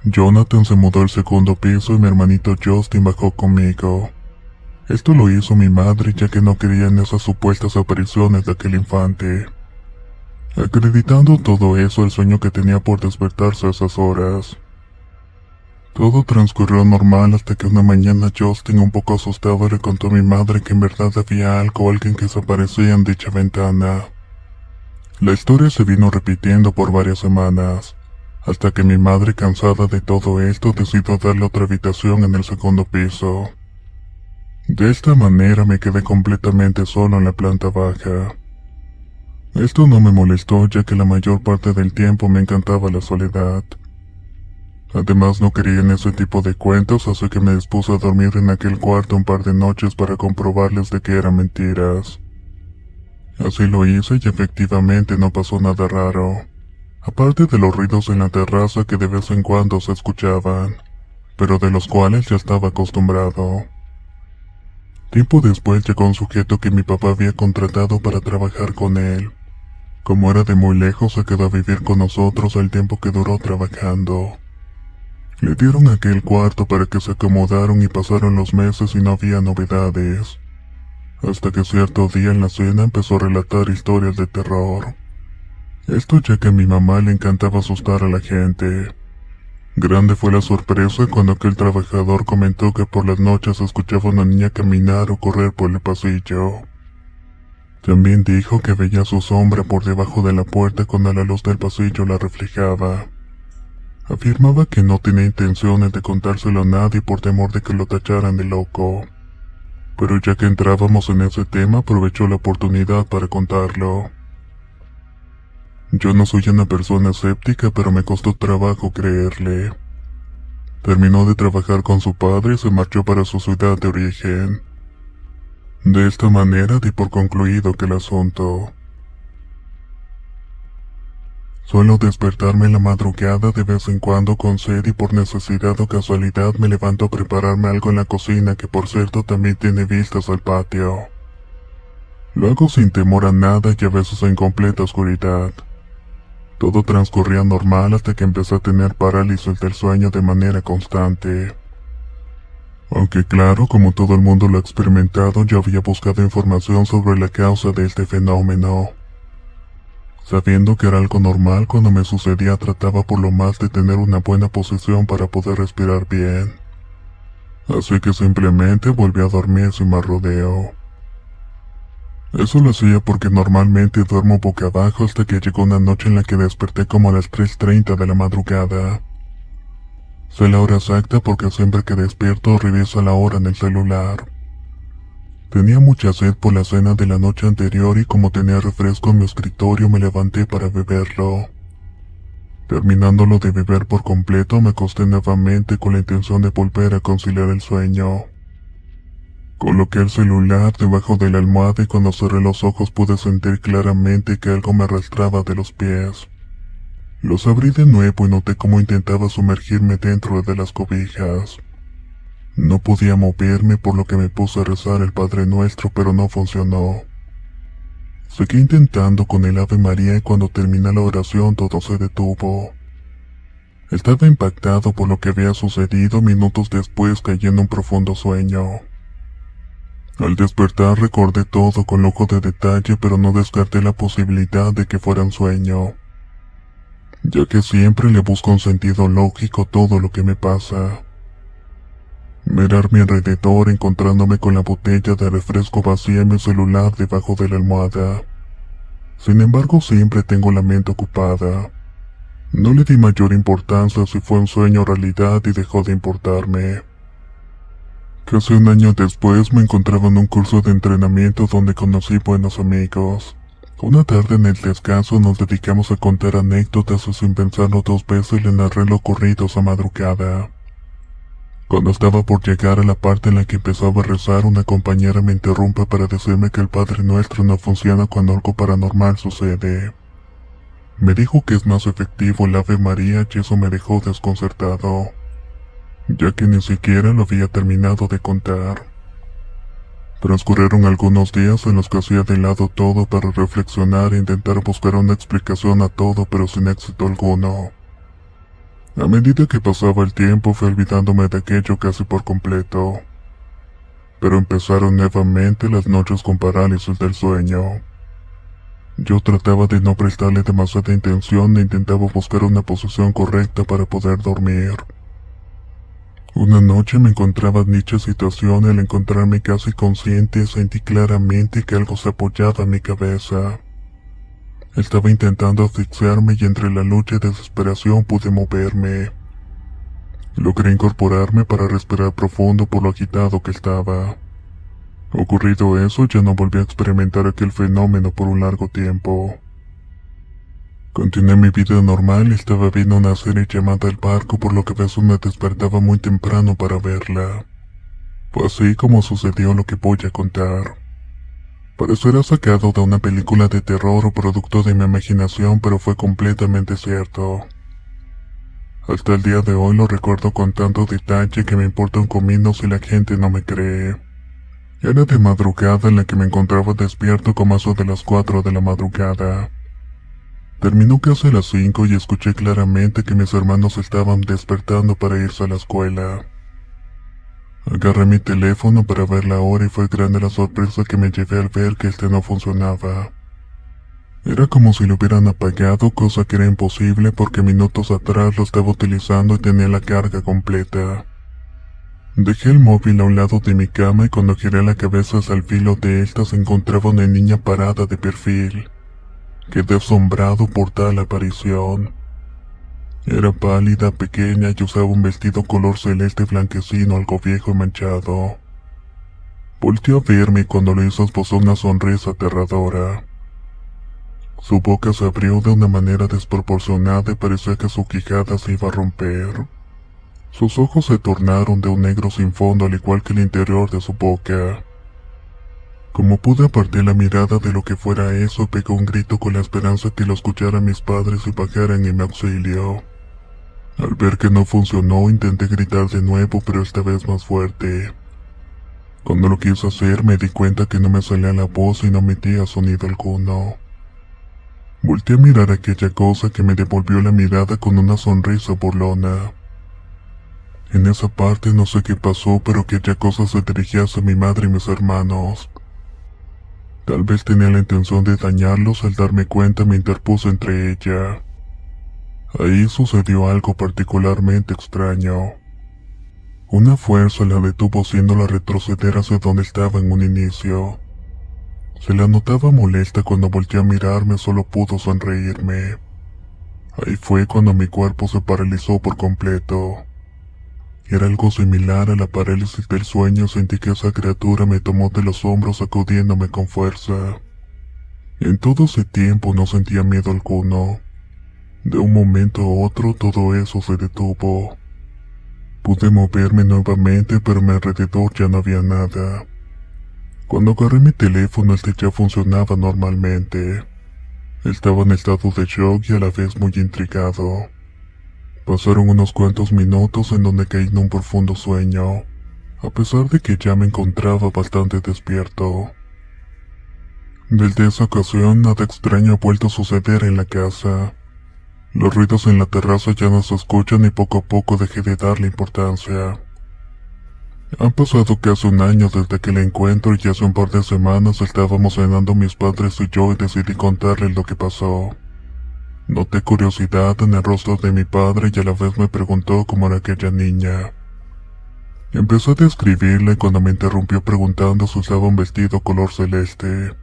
Jonathan se mudó al segundo piso y mi hermanito Justin bajó conmigo. Esto lo hizo mi madre ya que no creía en esas supuestas apariciones de aquel infante. Acreditando todo eso al sueño que tenía por despertarse a esas horas. Todo transcurrió normal hasta que una mañana Justin, un poco asustado, le contó a mi madre que en verdad había algo o alguien que se aparecía en dicha ventana. La historia se vino repitiendo por varias semanas, hasta que mi madre, cansada de todo esto, decidió darle otra habitación en el segundo piso. De esta manera me quedé completamente solo en la planta baja. Esto no me molestó ya que la mayor parte del tiempo me encantaba la soledad. Además no creía en ese tipo de cuentos, así que me dispuse a dormir en aquel cuarto un par de noches para comprobarles de que eran mentiras. Así lo hice y efectivamente no pasó nada raro, aparte de los ruidos en la terraza que de vez en cuando se escuchaban, pero de los cuales ya estaba acostumbrado. Tiempo después llegó un sujeto que mi papá había contratado para trabajar con él. Como era de muy lejos, se quedó a vivir con nosotros el tiempo que duró trabajando. Le dieron aquel cuarto para que se acomodaron y pasaron los meses y no había novedades. Hasta que cierto día en la cena empezó a relatar historias de terror. Esto ya que a mi mamá le encantaba asustar a la gente. Grande fue la sorpresa cuando aquel trabajador comentó que por las noches escuchaba a una niña caminar o correr por el pasillo. También dijo que veía su sombra por debajo de la puerta cuando la luz del pasillo la reflejaba. Afirmaba que no tenía intenciones de contárselo a nadie por temor de que lo tacharan de loco. Pero ya que entrábamos en ese tema, aprovechó la oportunidad para contarlo. Yo no soy una persona escéptica, pero me costó trabajo creerle. Terminó de trabajar con su padre y se marchó para su ciudad de origen. De esta manera di por concluido aquel asunto. Suelo despertarme en la madrugada de vez en cuando con sed y por necesidad o casualidad me levanto a prepararme algo en la cocina que por cierto también tiene vistas al patio. Lo hago sin temor a nada y a veces en completa oscuridad. Todo transcurría normal hasta que empecé a tener parálisis del sueño de manera constante. Aunque claro, como todo el mundo lo ha experimentado, yo había buscado información sobre la causa de este fenómeno. Sabiendo que era algo normal, cuando me sucedía trataba por lo más de tener una buena posición para poder respirar bien. Así que simplemente volví a dormir sin más rodeo. Eso lo hacía porque normalmente duermo boca abajo hasta que llegó una noche en la que desperté como a las 3:30 de la madrugada. Sé la hora exacta porque siempre que despierto reviso la hora en el celular. Tenía mucha sed por la cena de la noche anterior y como tenía refresco en mi escritorio me levanté para beberlo. Terminándolo de beber por completo me acosté nuevamente con la intención de volver a conciliar el sueño. Coloqué el celular debajo de la almohada y cuando cerré los ojos pude sentir claramente que algo me arrastraba de los pies. Los abrí de nuevo y noté cómo intentaba sumergirme dentro de las cobijas. No podía moverme, por lo que me puse a rezar el Padre Nuestro, pero no funcionó. Seguí intentando con el Ave María y cuando terminé la oración todo se detuvo. Estaba impactado por lo que había sucedido. Minutos después caí en un profundo sueño. Al despertar recordé todo con lujo de detalle, pero no descarté la posibilidad de que fuera un sueño, ya que siempre le busco un sentido lógico a todo lo que me pasa. Mirar mi alrededor encontrándome con la botella de refresco vacía y mi celular debajo de la almohada. Sin embargo, siempre tengo la mente ocupada. No le di mayor importancia si fue un sueño o realidad y dejó de importarme. Casi un año después me encontraba en un curso de entrenamiento donde conocí buenos amigos. Una tarde en el descanso nos dedicamos a contar anécdotas y sin pensarlo dos veces le narré lo ocurrido esa madrugada. Cuando estaba por llegar a la parte en la que empezaba a rezar, una compañera me interrumpe para decirme que el Padre Nuestro no funciona cuando algo paranormal sucede. Me dijo que es más efectivo el Ave María y eso me dejó desconcertado, ya que ni siquiera lo había terminado de contar. Transcurrieron algunos días en los que hacía de lado todo para reflexionar e intentar buscar una explicación a todo, pero sin éxito alguno. A medida que pasaba el tiempo fui olvidándome de aquello casi por completo. Pero empezaron nuevamente las noches con parálisis del sueño. Yo trataba de no prestarle demasiada atención e intentaba buscar una posición correcta para poder dormir. Una noche me encontraba en dicha situación y al encontrarme casi consciente sentí claramente que algo se apoyaba en mi cabeza. Estaba intentando asfixiarme y entre la lucha y desesperación pude moverme. Logré incorporarme para respirar profundo por lo agitado que estaba. Ocurrido eso, ya no volví a experimentar aquel fenómeno por un largo tiempo. Continué mi vida normal y estaba viendo una serie llamada El Barco, por lo que a veces me despertaba muy temprano para verla. Fue así como sucedió lo que voy a contar. Parecerá sacado de una película de terror o producto de mi imaginación, pero fue completamente cierto. Hasta el día de hoy lo recuerdo con tanto detalle que me importa un comino si la gente no me cree. Era de madrugada en la que me encontraba despierto como eso de las 4 de la madrugada. Terminó casi a las 5 y escuché claramente que mis hermanos estaban despertando para irse a la escuela. Agarré mi teléfono para ver la hora y fue grande la sorpresa que me llevé al ver que este no funcionaba. Era como si lo hubieran apagado, cosa que era imposible porque minutos atrás lo estaba utilizando y tenía la carga completa. Dejé el móvil a un lado de mi cama y cuando giré la cabeza hacia el filo de esta se encontraba una niña parada de perfil. Quedé asombrado por tal aparición. Era pálida, pequeña y usaba un vestido color celeste blanquecino algo viejo y manchado. Volteó a verme y cuando lo hizo esbozó una sonrisa aterradora. Su boca se abrió de una manera desproporcionada y parecía que su quijada se iba a romper. Sus ojos se tornaron de un negro sin fondo al igual que el interior de su boca. Como pude aparté la mirada de lo que fuera eso, pegó un grito con la esperanza que lo escucharan mis padres y bajaran en mi auxilio. Al ver que no funcionó, intenté gritar de nuevo, pero esta vez más fuerte. Cuando lo quise hacer, me di cuenta que no me salía la voz y no emitía sonido alguno. Volté a mirar aquella cosa que me devolvió la mirada con una sonrisa burlona. En esa parte no sé qué pasó, pero aquella cosa se dirigía hacia mi madre y mis hermanos. Tal vez tenía la intención de dañarlos. Al darme cuenta me interpuse entre ella. Ahí sucedió algo particularmente extraño. Una fuerza la detuvo haciéndola retroceder hacia donde estaba en un inicio. Se la notaba molesta cuando volteé a mirarme, solo pudo sonreírme. Ahí fue cuando mi cuerpo se paralizó por completo. Era algo similar a la parálisis del sueño. Sentí que esa criatura me tomó de los hombros sacudiéndome con fuerza. En todo ese tiempo no sentía miedo alguno. De un momento a otro todo eso se detuvo. Pude moverme nuevamente, pero a mi alrededor ya no había nada. Cuando agarré mi teléfono, este ya funcionaba normalmente. Estaba en estado de shock y a la vez muy intrigado. Pasaron unos cuantos minutos en donde caí en un profundo sueño, a pesar de que ya me encontraba bastante despierto. Desde esa ocasión nada extraño ha vuelto a suceder en la casa. Los ruidos en la terraza ya no se escuchan y poco a poco dejé de darle importancia. Han pasado casi un año desde aquel encuentro y hace un par de semanas estábamos cenando mis padres y yo y decidí contarles lo que pasó. Noté curiosidad en el rostro de mi padre y a la vez me preguntó cómo era aquella niña. Empecé a describirle cuando me interrumpió preguntando si usaba un vestido color celeste.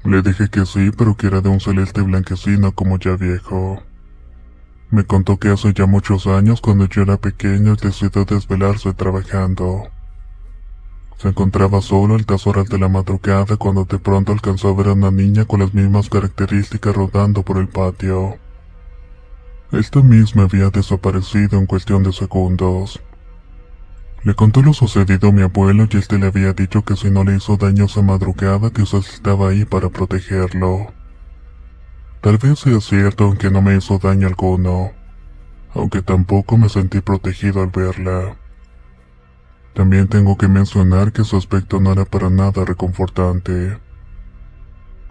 Le dije que sí, pero que era de un celeste blanquecino como ya viejo. Me contó que hace ya muchos años, cuando yo era pequeño, decidió desvelarse trabajando. Se encontraba solo a altas horas de la madrugada cuando de pronto alcanzó a ver a una niña con las mismas características rodando por el patio. Esta misma había desaparecido en cuestión de segundos. Le contó lo sucedido a mi abuelo y este le había dicho que si no le hizo daño esa madrugada, quizás estaba ahí para protegerlo. Tal vez sea cierto, aunque no me hizo daño alguno, aunque tampoco me sentí protegido al verla. También tengo que mencionar que su aspecto no era para nada reconfortante.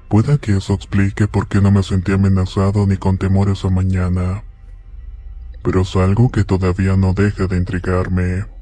Puede que eso explique por qué no me sentí amenazado ni con temor esa mañana, pero es algo que todavía no deja de intrigarme.